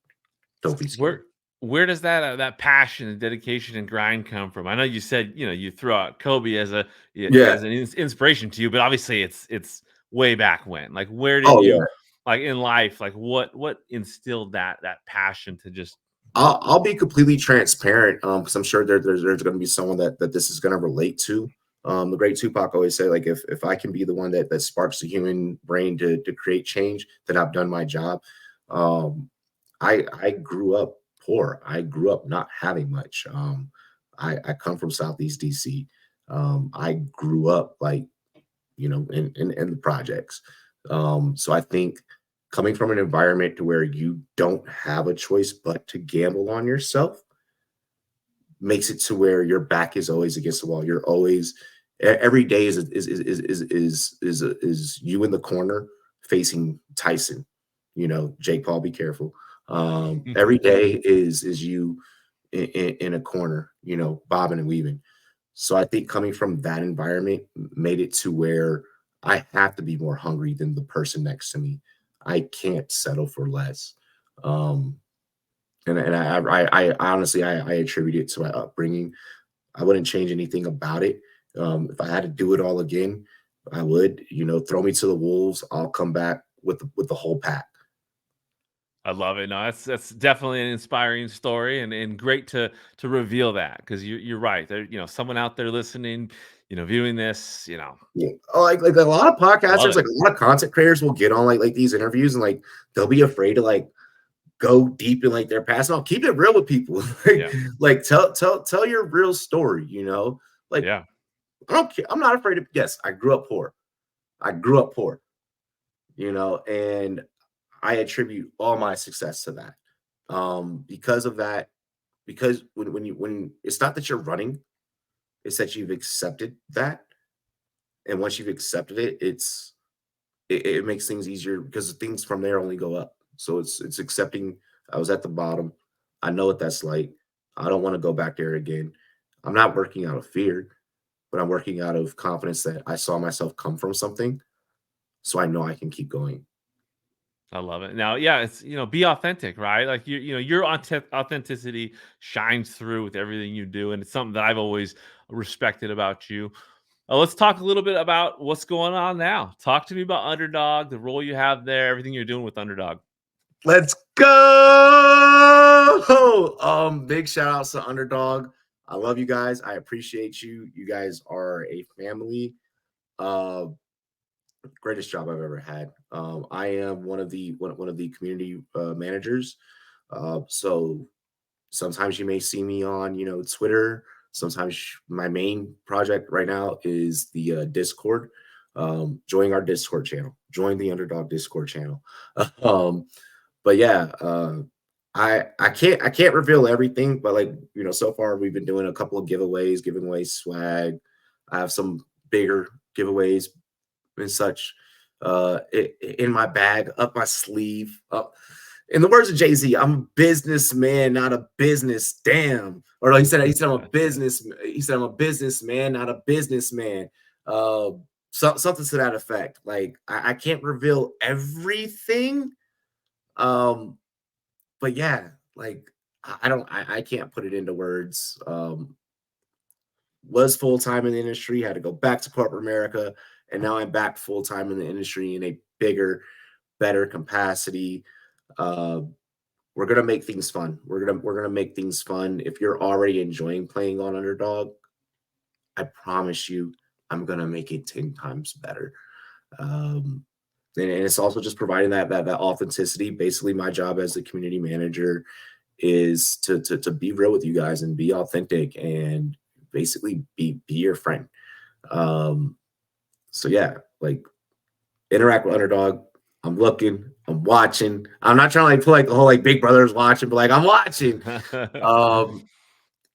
C: Don't be scared.
B: Where does that passion and dedication and grind come from? I know you said you threw out Kobe as
C: Yeah.
B: as an inspiration to you, but obviously it's way back when. Like, where did
C: Oh
B: you,
C: yeah.
B: like, in life, like what instilled that passion to just
C: I'll be completely transparent, because I'm sure there's going to be someone that this is going to relate to. The great Tupac always said, like, if I can be the one that sparks the human brain to create change, then I've done my job. Um, I grew up poor. I grew up not having much. I come from Southeast DC. I grew up like in the projects. So I think coming from an environment to where you don't have a choice but to gamble on yourself makes it to where your back is always against the wall. You're always every day is you in the corner facing Tyson. Jake Paul, be careful. Every day is you in a corner, bobbing and weaving. So I think coming from that environment made it to where I have to be more hungry than the person next to me. I can't settle for less. Um, and I honestly I attribute it to my upbringing. I wouldn't change anything about it. If I had to do it all again, I would. Throw me to the wolves. I'll come back with the whole pack.
B: I love it. No, that's definitely an inspiring story, and great to reveal that, because you're right. There, someone out there listening, viewing this,
C: Yeah. Oh, like a lot of
B: love
C: podcasters,
B: it.
C: like a lot of content creators will get on like these interviews and like they'll be afraid to like go deep in like their past. No, keep it real with people. like,
B: Yeah.
C: like tell your real story, Like
B: Yeah.
C: I don't care. I'm not afraid of yes, I grew up poor. I grew up poor, and I attribute all my success to that. Because of that, because when it's not that you're running, it's that you've accepted that. And once you've accepted it, it makes things easier because things from there only go up. So it's accepting I was at the bottom. I know what that's like. I don't want to go back there again. I'm not working out of fear, but I'm working out of confidence that I saw myself come from something. So I know I can keep going.
B: I love it. Now, yeah, it's be authentic, right? Like your authenticity shines through with everything you do, and it's something that I've always respected about you. Let's talk a little bit about what's going on now. Talk to me about Underdog, the role you have there, everything you're doing with Underdog.
C: Let's go. Big shout outs to Underdog. I love you guys. I appreciate you. You guys are a family. Uh Greatest job I've ever had. I am one of the community managers. So sometimes you may see me on Twitter. Sometimes my main project right now is the Discord. Join our Discord channel. Join the Underdog Discord channel. um, but yeah, I can't reveal everything, but like so far we've been doing a couple of giveaways, giving away swag. I have some bigger giveaways and such in my bag, up my sleeve. Up. In the words of Jay-Z, I'm a businessman, not a business. Damn. Or like he said I'm a business. He said I'm a businessman, not a businessman. Uh, something to that effect. Like I can't reveal everything. Um, but yeah, like I can't put it into words. Was full time in the industry, had to go back to corporate America, and now I'm back full time in the industry in a bigger, better capacity. Uh, we're gonna make things fun. We're gonna make things fun. If you're already enjoying playing on Underdog, I promise you, I'm gonna make it 10 times better. Um, and it's also just providing that authenticity. Basically, my job as the community manager is to be real with you guys and be authentic and basically be your friend. Um, so yeah, like interact with Underdog. I'm looking, I'm watching. I'm not trying to like put like the whole like Big Brother's watching, but like I'm watching. Um,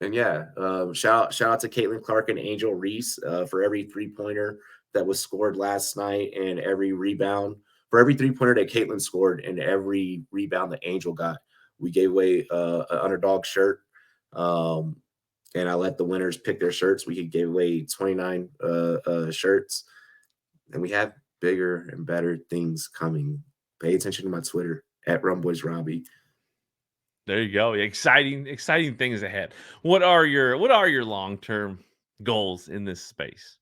C: and yeah, shout out to Caitlin Clark and Angel Reese for every 3-pointer that was scored last night and every rebound. For every 3-pointer that Caitlin scored and every rebound that Angel got, we gave away an Underdog shirt. Um, and I let the winners pick their shirts. We gave away 29 shirts, and we have bigger and better things coming. Pay attention to my Twitter at Rumboyz Robbie.
B: There you go. Exciting things ahead. What are your long-term goals in this space?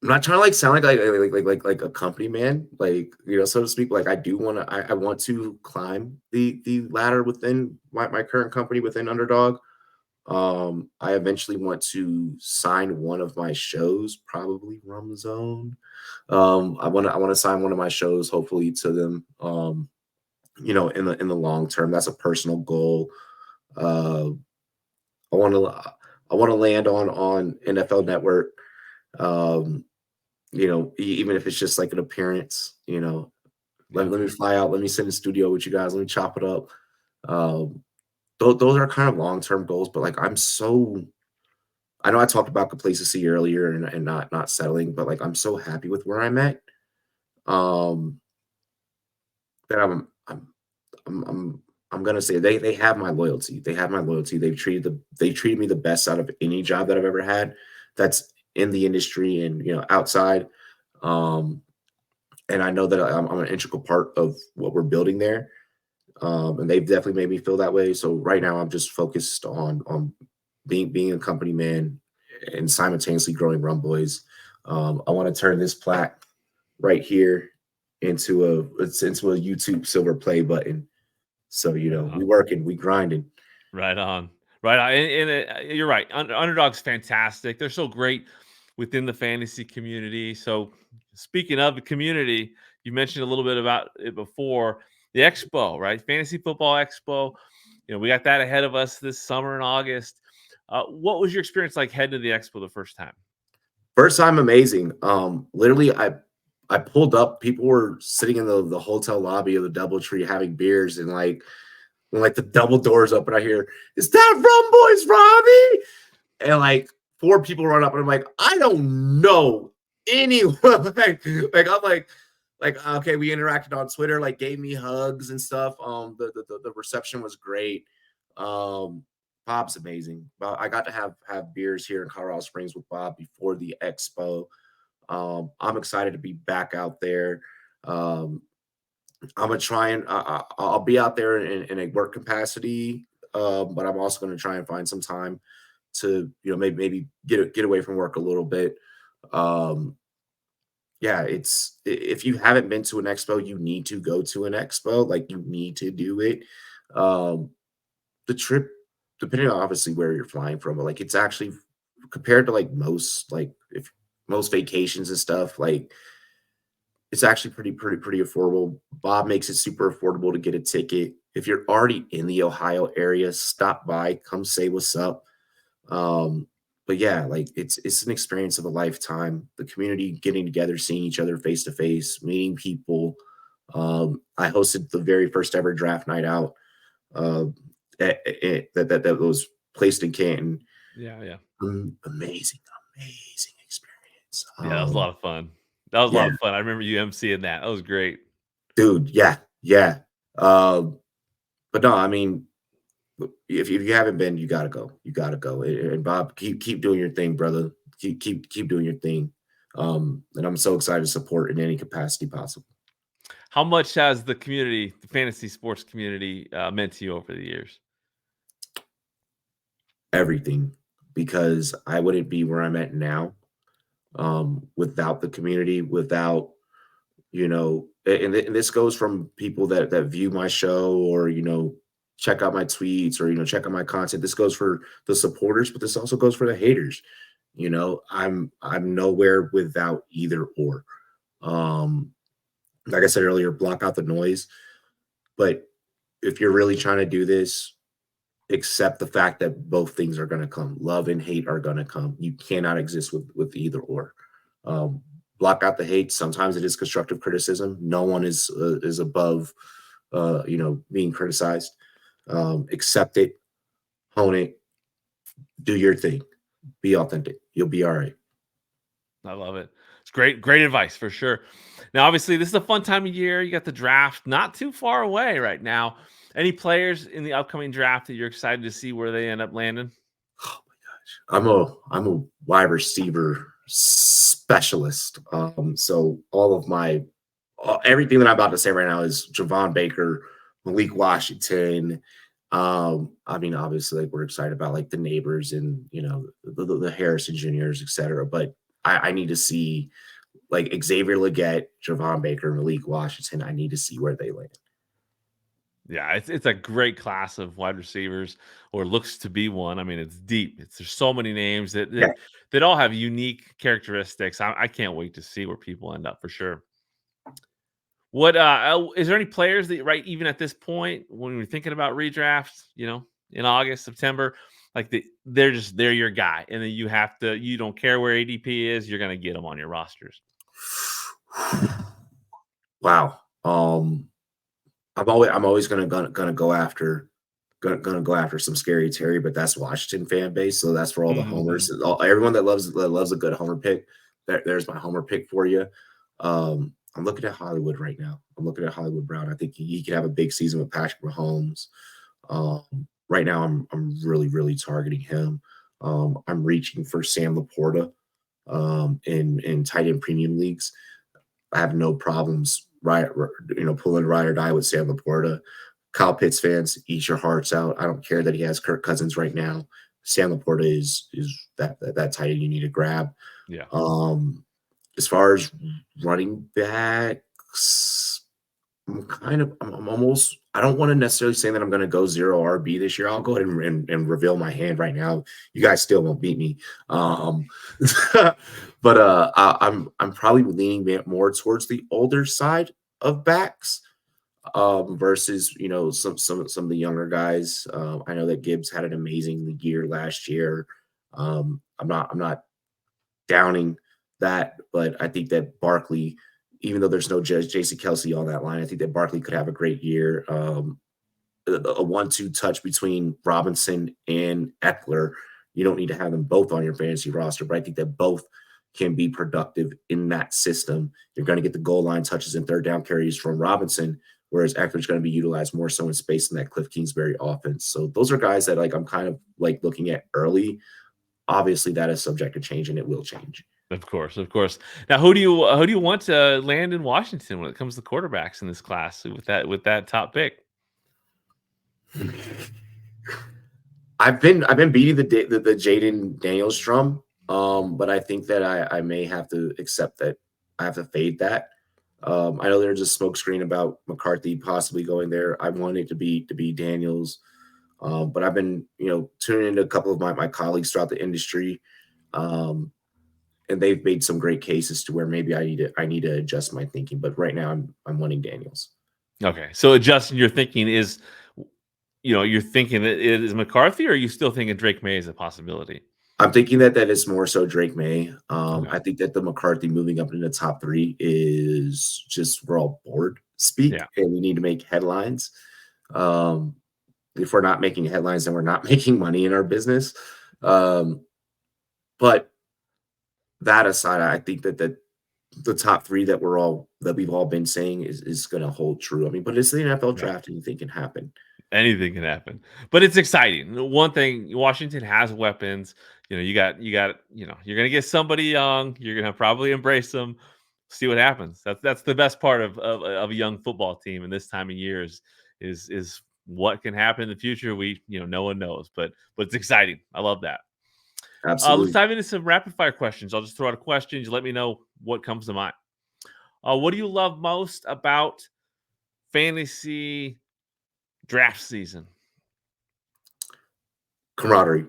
C: I'm not trying to like sound like a company man, like, you know, so to speak. Like I do want to, I want to climb the ladder within my current company within Underdog. I eventually want to sign one of my shows, probably Rum Zone. I want to sign one of my shows, hopefully to them. You know, in the long term, that's a personal goal. Uh, I want to land on NFL Network. Um, you know, even if it's just like an appearance, you know, let me fly out, let me sit in the studio with you guys, let me chop it up. Um, those are kind of long-term goals, but like I know I talked about complacency earlier and not settling, but like I'm so happy with where I'm at. Um, that I'm gonna say they have my loyalty. They have my loyalty. They treated me the best out of any job that I've ever had. That's in the industry and, you know, outside. Um, and I know that I'm an integral part of what we're building there. And they've definitely made me feel that way. So right now I'm just focused on being a company man and simultaneously growing Rumboyz. I want to turn this plaque right here into a YouTube silver play button. So, you know, we working, we grinding.
B: Right on. Right on. And you're right. Underdog's fantastic. They're so great within the fantasy community. So speaking of the community, you mentioned a little bit about it before. The expo, right? Fantasy Football Expo. You know, we got that ahead of us this summer in August. What was your experience like heading to the expo the first time?
C: First time, amazing. Literally, I pulled up. People were sitting in the hotel lobby of the DoubleTree having beers, and like when like the double doors open, I hear, "Is that Rumboyz Robbie?" And like 4 people run up, and I'm like, I don't know anyone. like I'm like okay, we interacted on Twitter, like gave me hugs and stuff. The reception was great. Bob's amazing. I got to have beers here in Colorado Springs with Bob before the expo. I'm excited to be back out there. I'm gonna try and I'll be out there in a work capacity, but I'm also gonna try and find some time to, you know, maybe get away from work a little bit. Yeah, if you haven't been to an expo, you need to go to an expo. Like you need to do it. Um, the trip, depending on obviously where you're flying from, but like it's actually compared to like most vacations and stuff, like it's actually pretty affordable. Bob makes it super affordable to get a ticket. If you're already in the Ohio area, stop by, come say what's up. But yeah, like it's an experience of a lifetime. The community getting together, seeing each other face to face, meeting people. I hosted the very first ever draft night out that was placed in Canton.
B: Yeah.
C: Amazing experience.
B: Yeah, that was a lot of fun. That was a
C: Yeah,
B: lot of fun. I remember you emceeing that. That was great.
C: dude. Yeah. But no, I mean, if you haven't been, you gotta go. You gotta go. And Bob, keep doing your thing, brother. Keep doing your thing. And I'm so excited to support in any capacity possible.
B: How much has the community, the fantasy sports community, meant to you over the years?
C: Everything, because I wouldn't be where I'm at now without the community, without and this goes from people that view my show or check out my tweets or check out my content. This goes for the supporters, but this also goes for the haters. I'm nowhere without either or. Like I said earlier, block out the noise. But if you're really trying to do this, accept the fact that both things are going to come. Love and hate are going to come. You cannot exist with either or. Block out the hate. Sometimes it is constructive criticism. No one is above being criticized. Accept it, hone it, do your thing, be authentic. You'll be all right.
B: I love it. It's great advice for sure. Now, obviously, this is a fun time of year. You got the draft not too far away right now. Any players in the upcoming draft that you're excited to see where they end up landing?
C: Oh my gosh, I'm a wide receiver specialist. So all of my everything that I'm about to say right now is Javon Baker, Malik Washington. Obviously, we're excited about the neighbors and the Harrison Juniors, etc. But I need to see Xavier Legette, Javon Baker, Malik Washington. I need to see where they land.
B: Yeah, it's a great class of wide receivers, or looks to be one. I mean, it's deep. There's so many names that all have unique characteristics. I can't wait to see where people end up for sure. What is there any players that even at this point when we're thinking about redrafts, in August, September, they're your guy, and then you don't care where ADP is, you're gonna get them on your rosters.
C: Wow. I'm always gonna go after some scary Terry, but that's Washington fan base, so that's for all the homers. Everyone that loves a good homer pick. There's my homer pick for you. I'm looking at Hollywood right now. I'm looking at Hollywood Brown. I think he could have a big season with Patrick Mahomes. Right now, I'm really targeting him. I'm reaching for Sam Laporta in tight end premium leagues. I have no problems pulling ride or die with Sam Laporta. Kyle Pitts fans, eat your hearts out. I don't care that he has Kirk Cousins right now. Sam Laporta is that tight end you need to grab.
B: Yeah.
C: As far as running backs, I'm almost. I don't want to necessarily say that I'm going to go 0 RB this year. I'll go ahead and reveal my hand right now. You guys still won't beat me. But I'm probably leaning more towards the older side of backs versus some of the younger guys. I know that Gibbs had an amazing year last year. I'm not downing that, but I think that Barkley, even though there's no Jason Kelsey on that line, I think that Barkley could have a great year. A 1-2 touch between Robinson and Eckler. You don't need to have them both on your fantasy roster, but I think that both can be productive in that system. You're going to get the goal line touches and third down carries from Robinson, whereas Eckler's going to be utilized more so in space in that Cliff Kingsbury offense. So those are guys that I'm kind of looking at early. Obviously, that is subject to change, and it will change.
B: Of course. Now, who do you want to land in Washington when it comes to quarterbacks in this class with that top pick?
C: I've been beating the Jaden Daniels drum, but I think that I may have to accept that I have to fade that. I know there's a smokescreen about McCarthy possibly going there. I want it to be Daniels, but I've been tuning into a couple of my colleagues throughout the industry. And they've made some great cases to where maybe I need to adjust my thinking. But right now I'm wanting Daniels.
B: Okay. So adjusting your thinking is, you're thinking that it is McCarthy, or are you still thinking Drake May is a possibility?
C: I'm thinking that is more so Drake May. Okay. I think that the McCarthy moving up into the top 3 is just, we're all bored speak, and we need to make headlines. If we're not making headlines, then we're not making money in our business. But that aside, I think that the top 3 that we've all been saying is going to hold true. I mean, but it's the NFL draft, and anything can happen.
B: Anything can happen, but it's exciting. One thing, Washington has weapons. You're going to get somebody young. You're going to probably embrace them. See what happens. That's the best part of a young football team in this time of year is what can happen in the future. No one knows, but it's exciting. I love that. Let's
C: Absolutely.
B: dive into some rapid fire questions. I'll just throw out a question. You let me know what comes to mind. What do you love most about fantasy draft season?
C: Camaraderie.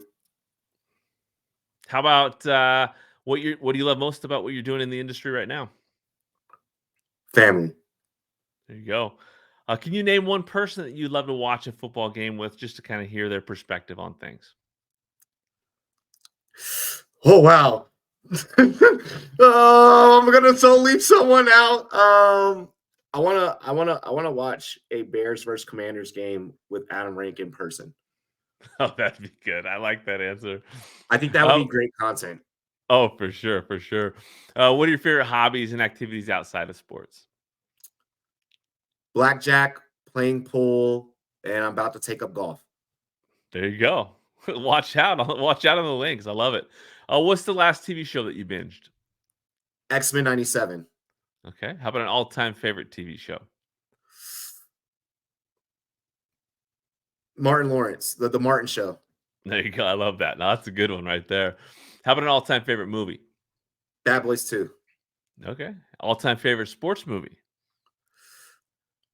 B: How about what do you love most about what you're doing in the industry right now?
C: Family.
B: There you go. Can you name one person that you'd love to watch a football game with, just to kind of hear their perspective on things?
C: Oh wow. I'm gonna leave someone out. I wanna watch a Bears versus Commanders game with Adam Rank in person.
B: Oh, that'd be good. I like that answer.
C: I think that would be great content.
B: Oh, for sure, for sure. What are your favorite hobbies and activities outside of sports?
C: Blackjack, playing pool, and I'm about to take up golf.
B: There you go. Watch out on the links. I love it. What's the last TV show that you binged?
C: X-Men 97.
B: Okay. How about an all-time favorite TV show?
C: Martin Lawrence, the Martin Show.
B: There you go. I love that. No, that's a good one right there. How about an all-time favorite movie?
C: Bad Boys 2.
B: Okay. All-time favorite sports movie?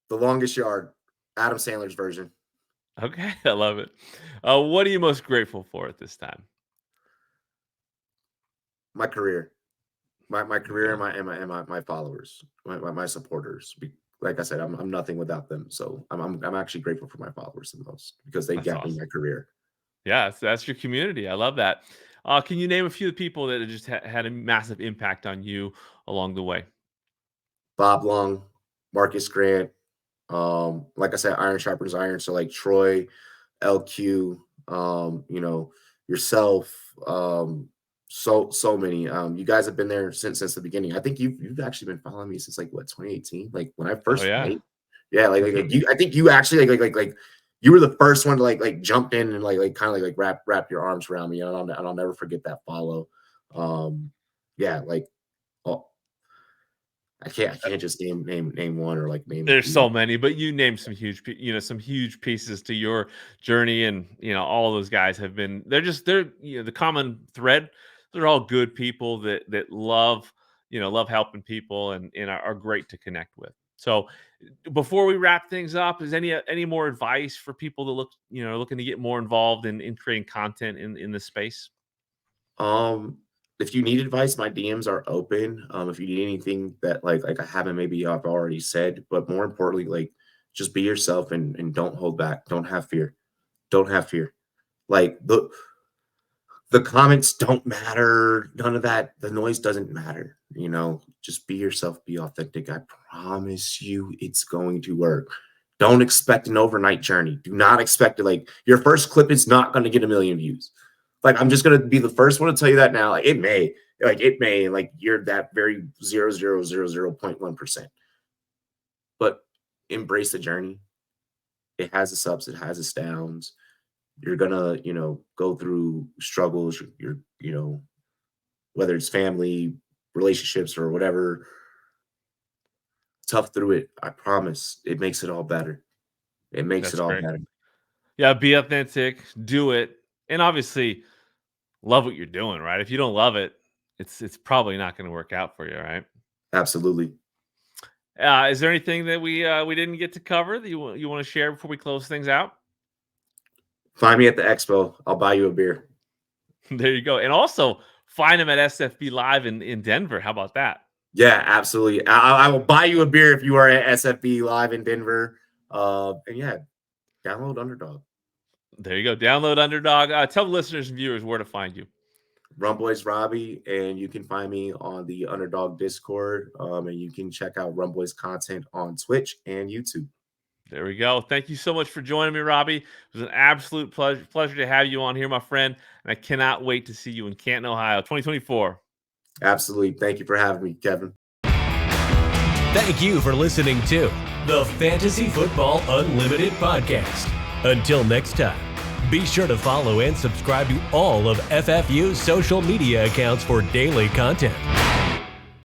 C: The Longest Yard, Adam Sandler's version.
B: Okay. I love it. What are you most grateful for at this time?
C: My career. My career and my followers, my supporters. Like I said, I'm nothing without them. So I'm actually grateful for my followers the most because they got me my career.
B: Yeah, that's your community. I love that. Can you name a few people that just had a massive impact on you along the way?
C: Bob Long, Marcus Grant. Like I said, iron sharpens iron. So like Troy, LQ, yourself, so many. You guys have been there since the beginning. I think you've actually been following me since like what, 2018? Like when I first played. Yeah, like you, I think you actually like you were the first one to like jumped in and like kind of like wrap your arms around me. And I'll never forget that follow. Yeah, like I can't just name one or like name.
B: There's so many, but you named some huge pieces to your journey, and all those guys have been. They're the common thread. They're all good people that love helping people and are great to connect with. So before we wrap things up, is any more advice for people that looking to get more involved in creating content in this space?
C: If you need advice, my DMs are open. If you need anything that like I haven't, maybe I've already said, but more importantly, like just be yourself and don't hold back. Don't have fear. Don't have fear. Like the comments don't matter. None of that. The noise doesn't matter. Just be yourself, be authentic. I promise you it's going to work. Don't expect an overnight journey. Do not expect it. Like your first clip is not going to get 1 million views. Like, I'm just going to be the first one to tell you that now. Like, it may, like you're that very 0.1%, but embrace the journey. It has its ups, it has its downs. You're going to, go through struggles, whether it's family, relationships or whatever. Tough through it. I promise it makes it all better. It makes it all better.
B: Yeah. Be authentic, do it. And obviously love what you're doing, right? If you don't love it, it's probably not going to work out for you, right?
C: Absolutely.
B: Is there anything that we didn't get to cover that you want to share before we close things out?
C: Find me at the expo. I'll buy you a beer.
B: There you go. And also find him at SFB Live in Denver. How about that?
C: Yeah, absolutely. I will buy you a beer if you are at SFB Live in Denver. And yeah, download Underdog.
B: There you go. Download Underdog. Tell the listeners and viewers where to find you.
C: Rumboyz Robbie, and you can find me on the Underdog Discord. And you can check out Rumboyz content on Twitch and YouTube.
B: There we go. Thank you so much for joining me, Robbie. It was an absolute pleasure to have you on here, my friend. And I cannot wait to see you in Canton, Ohio, 2024.
C: Absolutely. Thank you for having me, Kevin.
A: Thank you for listening to the Fantasy Football Unlimited podcast. Until next time, be sure to follow and subscribe to all of FFU's social media accounts for daily content.